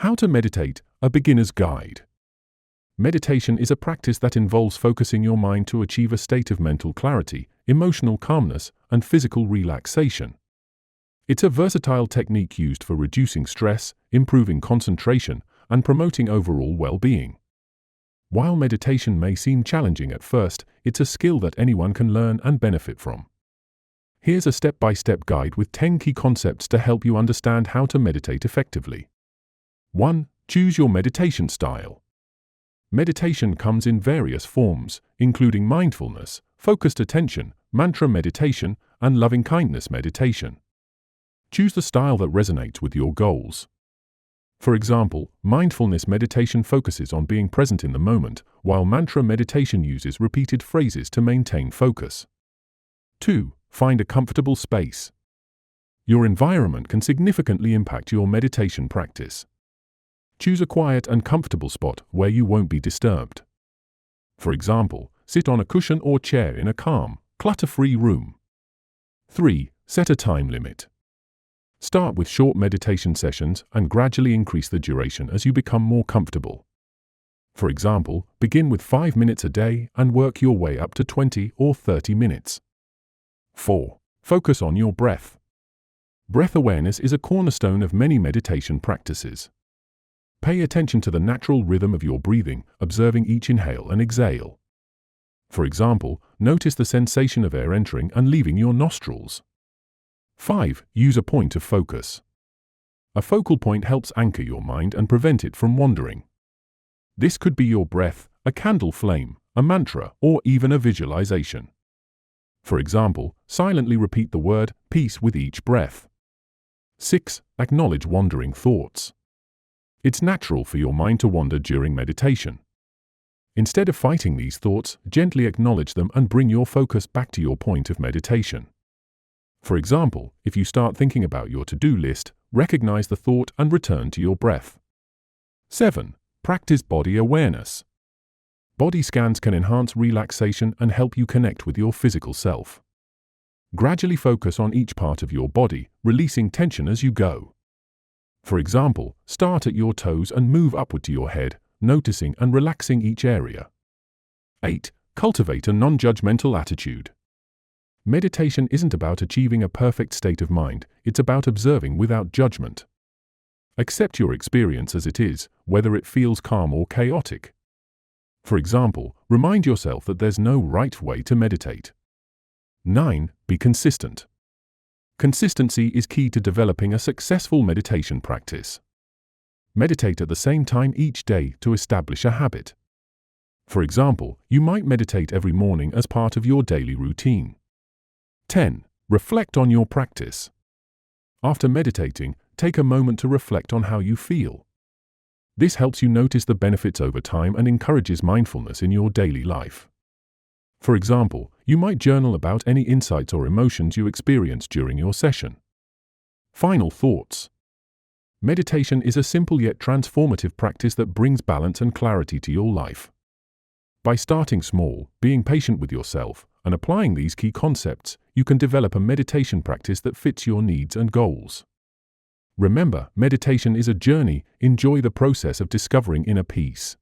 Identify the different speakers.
Speaker 1: How to meditate, a beginner's guide. Meditation is a practice that involves focusing your mind to achieve a state of mental clarity, emotional calmness, and physical relaxation. It's a versatile technique used for reducing stress, improving concentration, and promoting overall well-being. While meditation may seem challenging at first, it's a skill that anyone can learn and benefit from. Here's a step-by-step guide with 10 key concepts to help you understand how to meditate effectively. 1. Choose your meditation style. Meditation comes in various forms, including mindfulness, focused attention, mantra meditation, and loving-kindness meditation. Choose the style that resonates with your goals. For example, mindfulness meditation focuses on being present in the moment, while mantra meditation uses repeated phrases to maintain focus. 2. Find a comfortable space. Your environment can significantly impact your meditation practice. Choose a quiet and comfortable spot where you won't be disturbed. For example, sit on a cushion or chair in a calm, clutter-free room. 3. Set a time limit. Start with short meditation sessions and gradually increase the duration as you become more comfortable. For example, begin with 5 minutes a day and work your way up to 20 or 30 minutes. 4. Focus on your breath. Breath awareness is a cornerstone of many meditation practices. Pay attention to the natural rhythm of your breathing, observing each inhale and exhale. For example, notice the sensation of air entering and leaving your nostrils. 5. Use a point of focus. A focal point helps anchor your mind and prevent it from wandering. This could be your breath, a candle flame, a mantra, or even a visualization. For example, silently repeat the word peace with each breath. 6. Acknowledge wandering thoughts. It's natural for your mind to wander during meditation. Instead of fighting these thoughts, gently acknowledge them and bring your focus back to your point of meditation. For example, if you start thinking about your to-do list, recognize the thought and return to your breath. 7. Practice body awareness. Body scans can enhance relaxation and help you connect with your physical self. Gradually focus on each part of your body, releasing tension as you go. For example, start at your toes and move upward to your head, noticing and relaxing each area. 8. Cultivate a non-judgmental attitude. Meditation isn't about achieving a perfect state of mind, it's about observing without judgment. Accept your experience as it is, whether it feels calm or chaotic. For example, remind yourself that there's no right way to meditate. 9. Be consistent. Consistency is key to developing a successful meditation practice. Meditate at the same time each day to establish a habit. For example, you might meditate every morning as part of your daily routine. 10. Reflect on your practice. After meditating, take a moment to reflect on how you feel. This helps you notice the benefits over time and encourages mindfulness in your daily life. For example, you might journal about any insights or emotions you experienced during your session. Final thoughts. Meditation is a simple yet transformative practice that brings balance and clarity to your life. By starting small, being patient with yourself, and applying these key concepts, you can develop a meditation practice that fits your needs and goals. Remember, meditation is a journey. Enjoy the process of discovering inner peace.